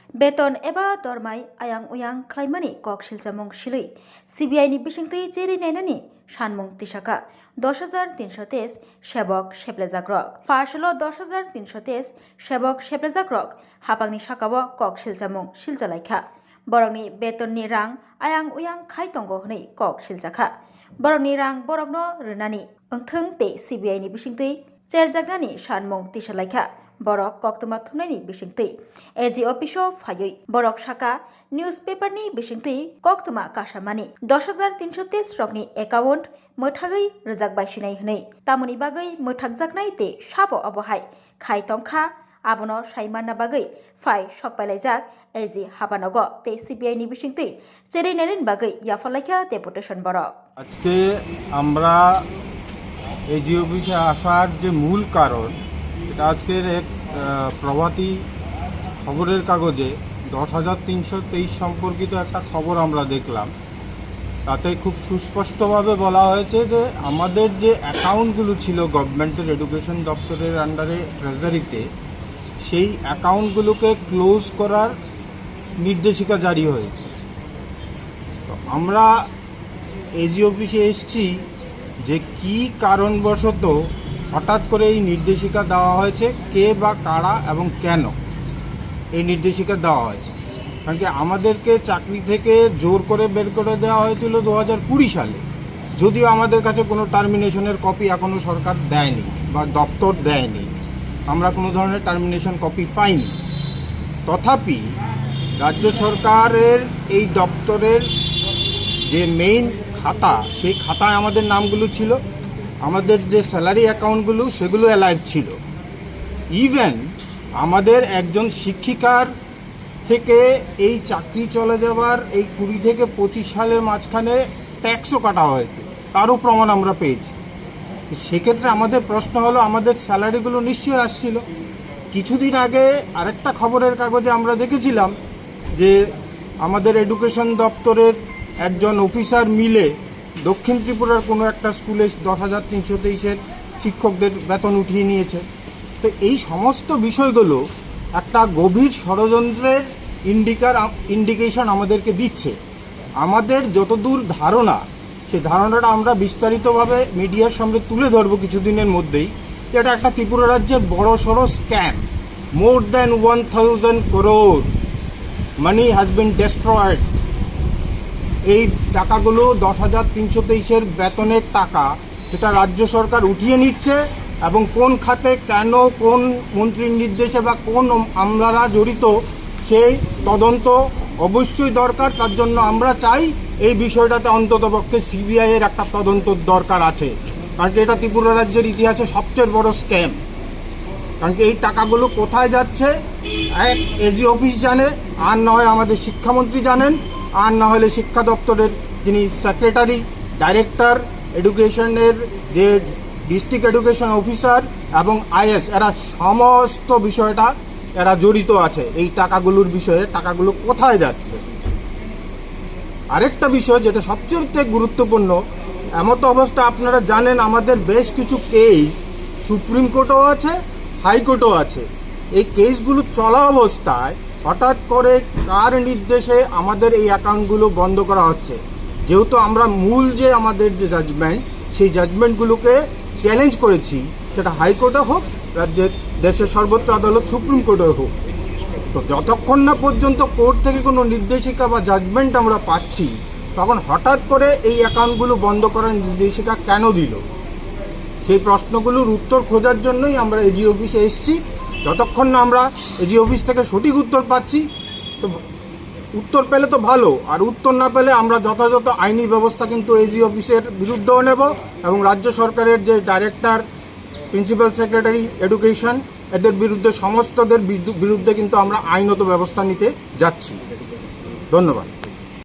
बेतन एबा दरमाय आयां उयां खालामनानै कक सिलजामुं सिलै सिबिआइनि बिसिंथै जेरै नायनानै सानमुं तिसाखा 10,323 सेबक सेप्लेजाग्रक फार्सल 10,323 सेबक सेप्लेजाग्रक हापांनि साकाव कक सिलजामुं सिलजालायखा बरकनि बेतननि रां आयां उयां खाय तंग हनै कक सिलजाखा बरकनि रां बरकनो रुनानै ओंथों ते सिबिआइनि बिसिंथै चेरजागनानि सानमुं तिसालायखा borok koktuma thumnaini bisingtwi AG office phaioi borok saka newspaperni bisingtwi koktuma kasamani 10,323 rokni account mothagui rwjakbai sinai hwnei tamoni bagui mothakjaknai te sabo abohai khai tongkha abono saimanna bagui phai sokpailajak AG habanogo te CBI ni bisingtwi cherei nainen bagui yafalaikha deputation borok আজকে আমরা AG অফিসে আসার যে মূল কারণ এটা আজকের এক প্রভাতী খবরের কাগজে 10,323 সম্পর্কিত একটা খবর আমরা দেখলাম। তাতে খুব সুস্পষ্টভাবে বলা হয়েছে যে আমাদের যে অ্যাকাউন্টগুলো ছিল গভর্নমেন্টের এডুকেশন দপ্তরের আন্ডারে ট্রেজারিতে সেই অ্যাকাউন্টগুলোকে ক্লোজ করার নির্দেশিকা জারি হয়েছে। তো আমরা এজি অফিসে এসেছি যে কি কারণবশত হঠাৎ করে এই নির্দেশিকা দেওয়া হয়েছে, কে বা কারা এবং কেন এই নির্দেশিকা দেওয়া হয়েছে। কারণ কি আমাদেরকে চাকরি থেকে জোর করে বের করে দেওয়া হয়েছিল 2020 সালে, যদিও আমাদের কাছে কোনো টার্মিনেশনের কপি এখনও সরকার দেয়নি বা দপ্তর দেয়নি, আমরা কোনো ধরনের টার্মিনেশন কপি পাইনি। তথাপি রাজ্য সরকারের এই দপ্তরের যে মেইন খাতা, সেই খাতায় আমাদের নামগুলো ছিল, আমাদের যে স্যালারি অ্যাকাউন্টগুলো সেগুলো অ্যালাইভ ছিল। ইভেন আমাদের একজন শিক্ষিকার থেকে এই চাকরি চলে যাওয়ার এই 20 থেকে 25 সালের মাঝখানে ট্যাক্সও কাটা হয়েছে, তারও প্রমাণ আমরা পেয়েছি। সেক্ষেত্রে আমাদের প্রশ্ন হলো, আমাদের স্যালারিগুলো নিশ্চয়ই আসছিল। কিছুদিন আগে আরেকটা খবরের কাগজে আমরা দেখেছিলাম যে আমাদের এডুকেশন দপ্তরের একজন অফিসার মিলে দক্ষিণ ত্রিপুরার কোনো একটা স্কুলে 10,323 শিক্ষকদের বেতন উঠিয়ে নিয়েছে। তো এই সমস্ত বিষয়গুলো একটা গভীর ষড়যন্ত্রের ইন্ডিকেশন আমাদেরকে দিচ্ছে। আমাদের যতদূর ধারণা, সেই ধারণাটা আমরা বিস্তারিতভাবে মিডিয়ার সামনে তুলে ধরবো কিছুদিনের মধ্যেই। এটা একটা ত্রিপুরা রাজ্যের বড় সড়ো scam. More than 1,000 crore money has been destroyed. এই টাকাগুলো 10,323 বেতনের টাকা, সেটা রাজ্য সরকার উঠিয়ে নিচ্ছে এবং কোন খাতে, কেন, কোন মন্ত্রীর নির্দেশে বা কোন আমলারা জড়িত সেই তদন্ত অবশ্যই দরকার। তার জন্য আমরা চাই এই বিষয়টাতে অন্ততপক্ষে সিবিআই এর একটা তদন্ত দরকার আছে, কারণ এটা ত্রিপুরা রাজ্যের ইতিহাসে সবচেয়ে বড় স্ক্যাম। কারণ এই টাকাগুলো কোথায় যাচ্ছে এক এজি অফিস জানে, আর না হয় আমাদের শিক্ষামন্ত্রী জানেন, আর না হলে শিক্ষা দপ্তরের যিনি সেক্রেটারি, ডাইরেক্টর এডুকেশনের যে ডিস্ট্রিক্ট এডুকেশন অফিসার এবং আইএস, এরা সমস্ত বিষয়টা এরা জড়িত আছে। এই টাকাগুলোর বিষয়ে, টাকাগুলো কোথায় যাচ্ছে। আরেকটা বিষয় যেটা সবচেয়ে গুরুত্বপূর্ণ, এমত অবস্থা আপনারা জানেন আমাদের বেশ কিছু কেস সুপ্রিম কোর্টও আছে, হাইকোর্টও আছে। এই কেসগুলো চলা অবস্থায় হঠাৎ করে কার নির্দেশে আমাদের এই অ্যাকাউন্টগুলো বন্ধ করা হচ্ছে। যেহেতু আমরা মূল যে আমাদের যে জাজমেন্ট, সেই জাজমেন্টগুলোকে চ্যালেঞ্জ করেছি, সেটা হাইকোর্টে হোক, রাজ্যের দেশের সর্বোচ্চ আদালত সুপ্রিম কোর্টে হোক, তো যতক্ষণ না পর্যন্ত কোর্ট থেকে কোনো নির্দেশিকা বা জাজমেন্ট আমরা পাচ্ছি, তখন হঠাৎ করে এই অ্যাকাউন্টগুলো বন্ধ করার নির্দেশিকা কেন দিল, সেই প্রশ্নগুলোর উত্তর খোঁজার জন্যই আমরা এজি অফিসে এসেছি। যতক্ষণ না আমরা এজি অফিস থেকে সঠিক উত্তর পাচ্ছি, তো উত্তর পেলে তো ভালো, আর উত্তর না পেলে আমরা যথাযথ আইনি ব্যবস্থা কিন্তু এজি অফিসের বিরুদ্ধেও নেব এবং রাজ্য সরকারের যে ডাইরেক্টর, প্রিন্সিপাল সেক্রেটারি এডুকেশন, এদের বিরুদ্ধে, সমস্তদের বিরুদ্ধে কিন্তু আমরা আইনত ব্যবস্থা নিতে যাচ্ছি। ধন্যবাদ।